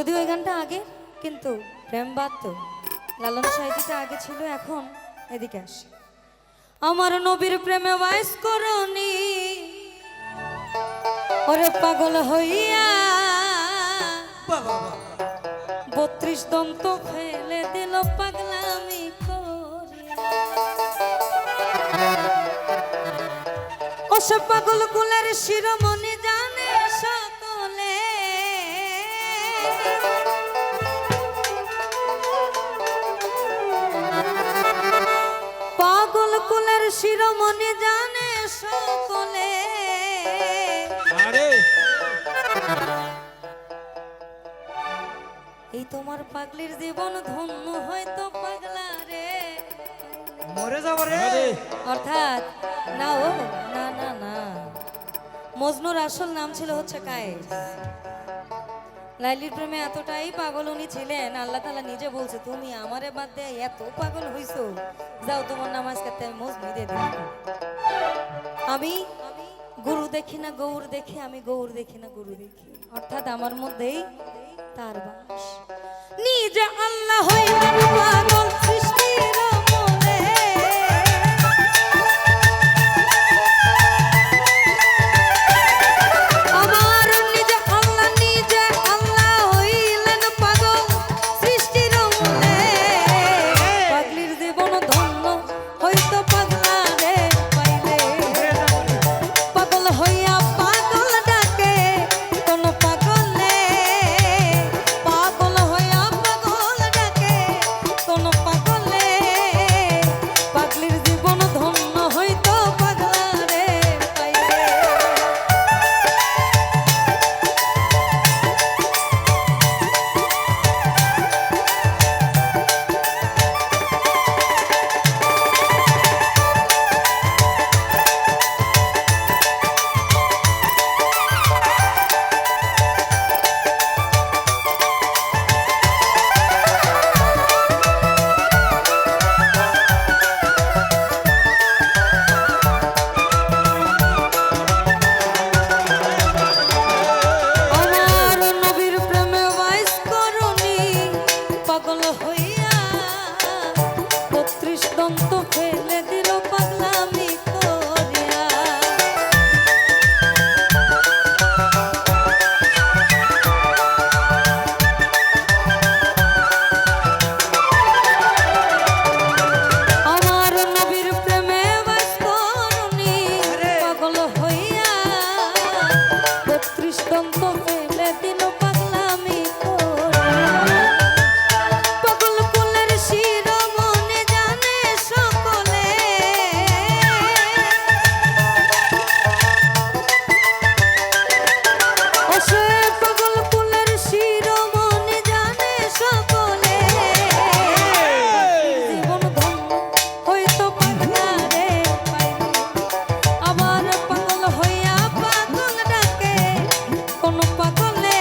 যদিও ওই গানটা আগে, কিন্তু প্রেম বাদ তো লালন সাহিত্যটা আগে ছিল। এখন এদিকে আসে, আমার নবীর প্রেমে বাস করনি ওরে পাগল হইয়া, 32 দন্ত ফেলে দিল পাগলামি করিয়া। ও সে পাগল কুলের শিরোমণি জানে সকলে, পাগল কুলের শিরোমণি জানে সকলে। এই তোমার পাগলির জীবন ধন্য হয়তো পাগলা রে মরে যাব রে। অর্থাৎ না, ও না না না, মজনুর আসল নাম ছিল হচ্ছে কায়েস। লাইলির প্রেমে এতটাই পাগল উনি ছিলেন, আল্লাহ তাআলা নিজে বলছে তুমি আমারে বাদ দিয়ে এত পাগল হইছো, যাও তোমার নামাজ কাটতে আমি মজনু দিয়ে দিই। আমি গুরু দেখি না গৌর দেখি, আমি গৌর দেখি না গুরু দেখি, অর্থাৎ আমার মধ্যেই তার বাস। নিজে আল্লাহ হইলেন পাগল সৃষ্টির মূলে, আমার নিজে আল্লাহ হইলেন পাগল সৃষ্টির মূলে। পাগলির জীবন ধন্য হইতো পাগলা রে পাইলে, পাগল হইয়া পাগল ডাকে কোন পাগলে, পাগল হইয়া পাগল ডাকে কোন পাগলে। পাগলির জীবন ধন্য হইতো পাগলা রে পাইলে। আমার নবীর প্রেমে বাস করনি পাগল হইয়া, 32 দন্ত ফেলে দিল পাগলামি করিয়া। আমার নবীর প্রেমে বাস করনি পাগল হইয়া, 32 দন্ত ফেলে দিল পাগলামি করিয়া। পাগল কুলের শিরোমণি জানে সকলে, ও সে পাগল কুলের শিরোমণি জানে সকলে। জীবন ধন্য হইতো পাগলা রে পাইলে, আবার পাগল হইয়া পাগল ডাকে কোন পাগলে।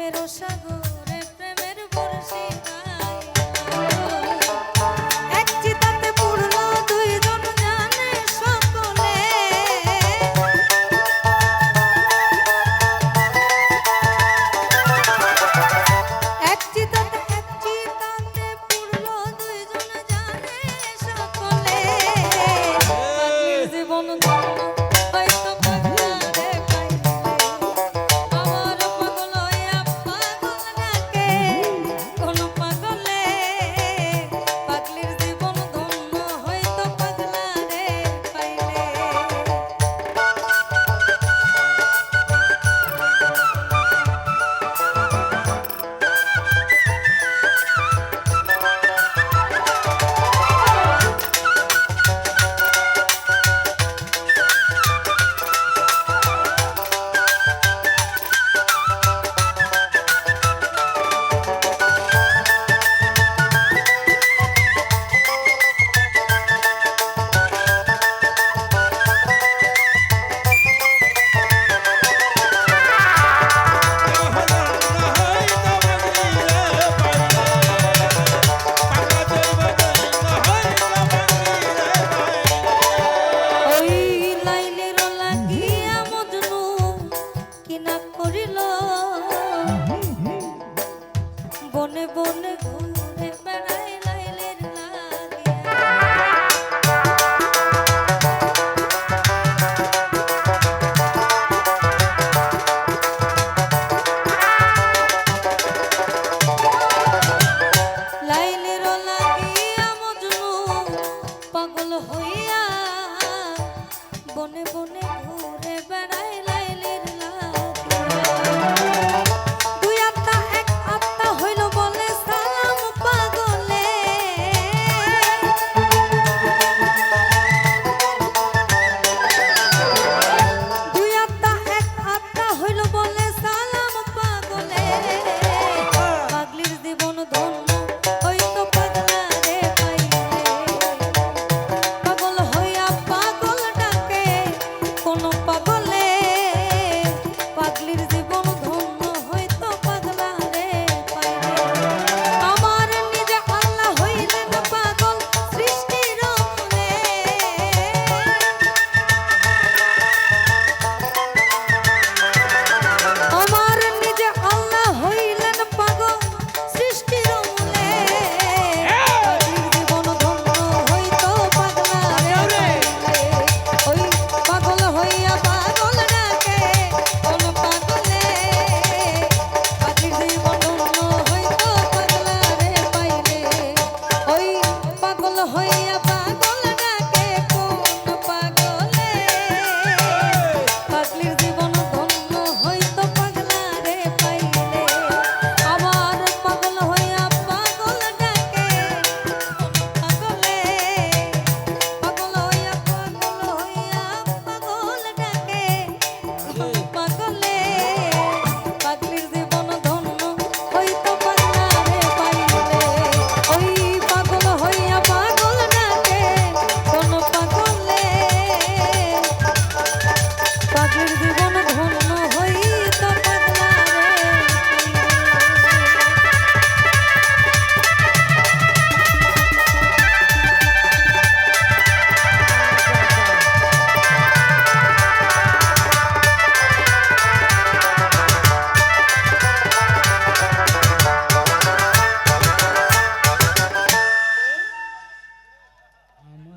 প্রেমের সাগর